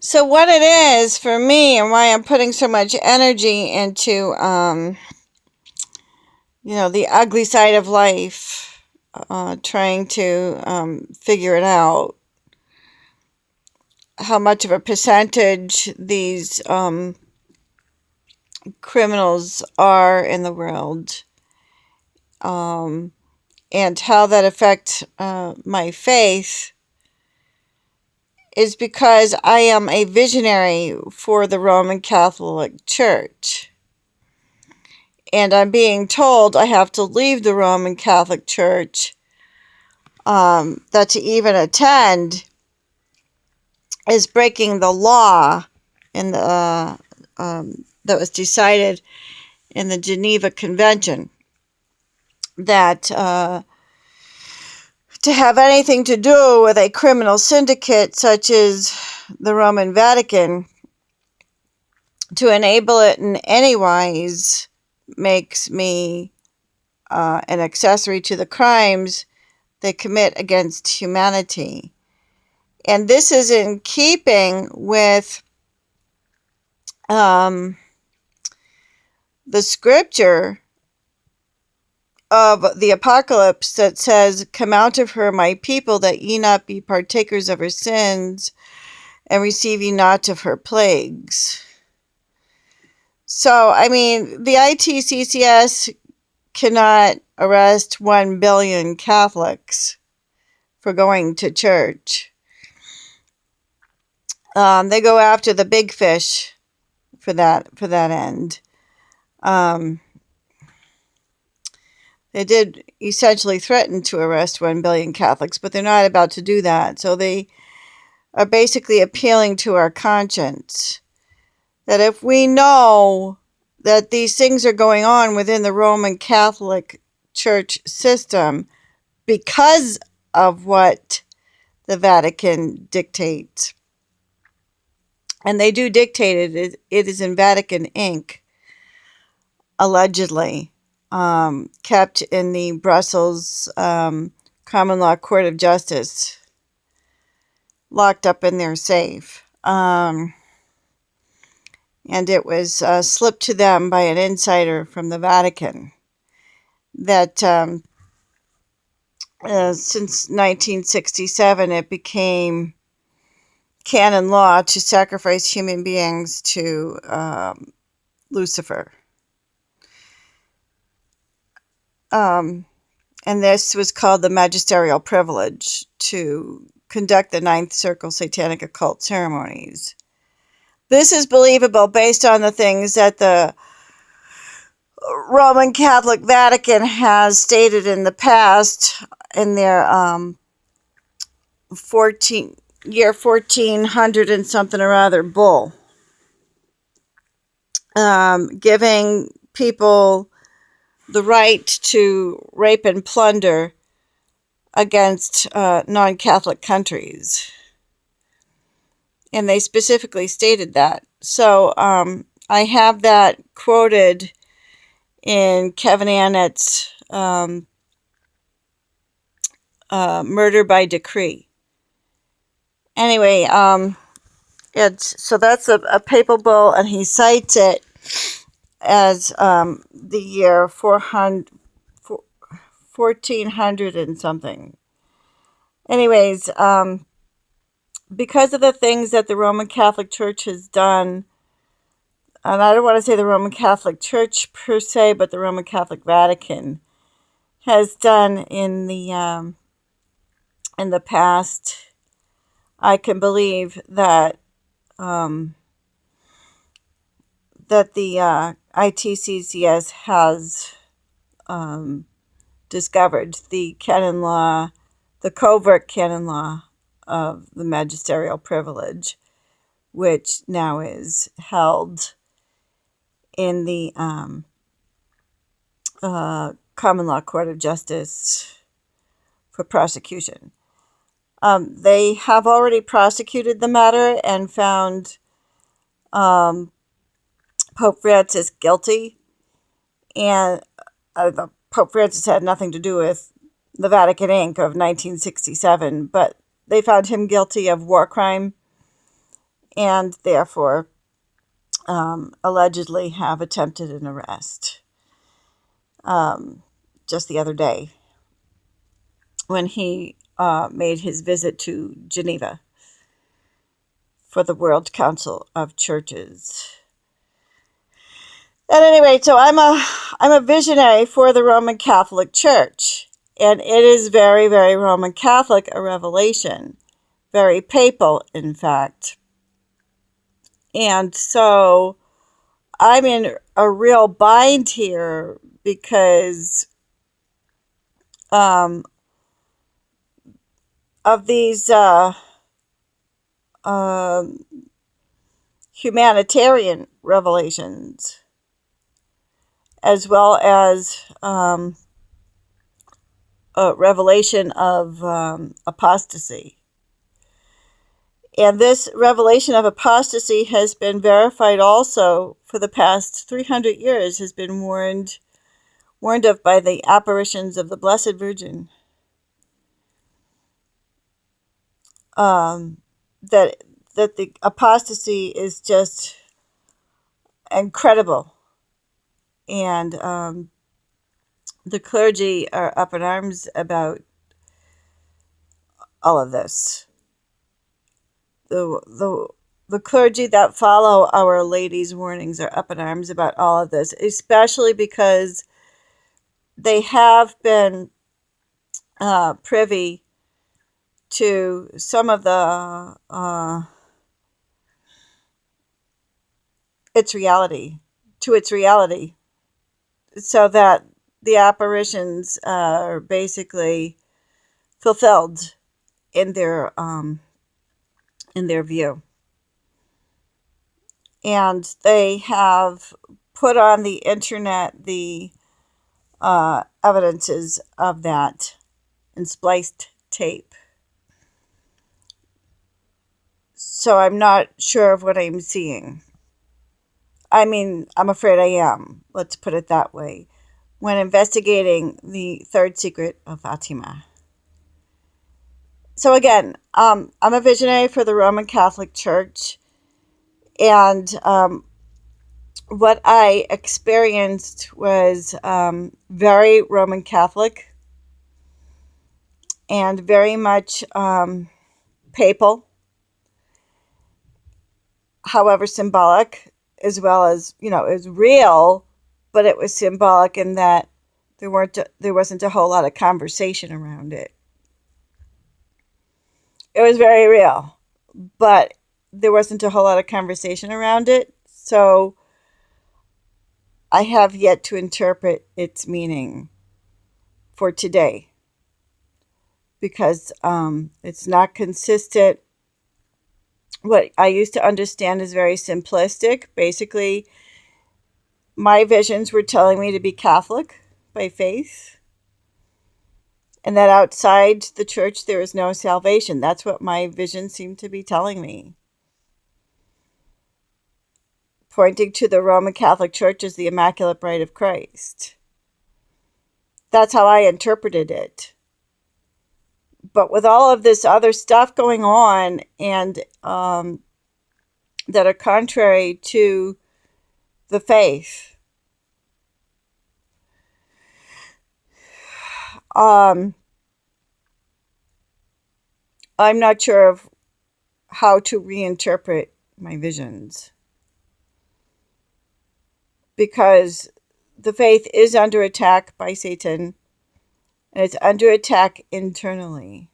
So what it is for me and why I'm putting so much energy into, the ugly side of life, trying to figure it out, how much of a percentage these criminals are in the world, um, and how that affects my faith, is because I am a visionary for the Roman Catholic Church. And I'm being told I have to leave the Roman Catholic Church, that to even attend is breaking the law in the that was decided in the Geneva Convention, that to have anything to do with a criminal syndicate such as the Roman Vatican, to enable it in any wise, makes me an accessory to the crimes they commit against humanity. And this is in keeping with the scripture of the Apocalypse that says, "Come out of her, my people, that ye not be partakers of her sins, and receive ye not of her plagues." So, I mean, the ITCCS cannot arrest 1 billion Catholics for going to church. They go after the big fish for that end. They did essentially threaten to arrest 1 billion Catholics, but they're not about to do that. So they are basically appealing to our conscience, that if we know that these things are going on within the Roman Catholic Church system because of what the Vatican dictates, and they do dictate it, it is in Vatican ink, allegedly, kept in the Brussels Common Law Court of Justice, locked up in their safe. And it was slipped to them by an insider from the Vatican that since 1967 it became canon law to sacrifice human beings to Lucifer. And this was called the magisterial privilege to conduct the Ninth Circle Satanic Occult ceremonies. This is believable based on the things that the Roman Catholic Vatican has stated in the past in their 1400 and something or other bull, giving people the right to rape and plunder against non-Catholic countries. And they specifically stated that. So I have that quoted in Kevin Annett's Murder by Decree. Anyway, so that's a papal bull, and he cites it as the year 1400 and something. Anyways, because of the things that the Roman Catholic Church has done, and I don't want to say the Roman Catholic Church per se, but the Roman Catholic Vatican has done in the past, I can believe that that the ITCCS has discovered the canon law, the covert canon law of the magisterial privilege, which now is held in the Common Law Court of Justice for prosecution. They have already prosecuted the matter and found Pope Francis guilty, and the Pope Francis had nothing to do with the Vatican Inc. of 1967, but they found him guilty of war crime and therefore allegedly have attempted an arrest. Just the other day, when he made his visit to Geneva for the World Council of Churches. At any rate, so I'm a visionary for the Roman Catholic Church, and it is very, very Roman Catholic, a revelation, very papal, in fact. And so I'm in a real bind here because of these humanitarian revelations, as well as a revelation of apostasy. And this revelation of apostasy has been verified also for the past 300 years, has been warned of by the apparitions of the Blessed Virgin. That the apostasy is just incredible. And the clergy are up in arms about all of this. The clergy that follow Our Lady's warnings are up in arms about all of this, especially because they have been privy to some of the its reality, so that the apparitions are basically fulfilled in their view. And they have put on the internet the evidences of that in spliced tape. So I'm not sure of what I'm seeing. I mean, I'm afraid I am. Let's put it that way. When investigating the third secret of Fatima. So again, I'm a visionary for the Roman Catholic Church, and what I experienced was very Roman Catholic and very much papal, however symbolic, as well as, it was real, but it was symbolic in that there wasn't a whole lot of conversation around it. It was very real, but there wasn't a whole lot of conversation around it, so I have yet to interpret its meaning for today, because it's not consistent. What I used to understand is very simplistic. Basically, my visions were telling me to be Catholic by faith, and that outside the church there is no salvation. That's what my vision seemed to be telling me, pointing to the Roman Catholic Church as the Immaculate Bride of Christ. That's how I interpreted it. But with all of this other stuff going on, and that are contrary to the faith, I'm not sure of how to reinterpret my visions, because the faith is under attack by Satan, and it's under attack internally.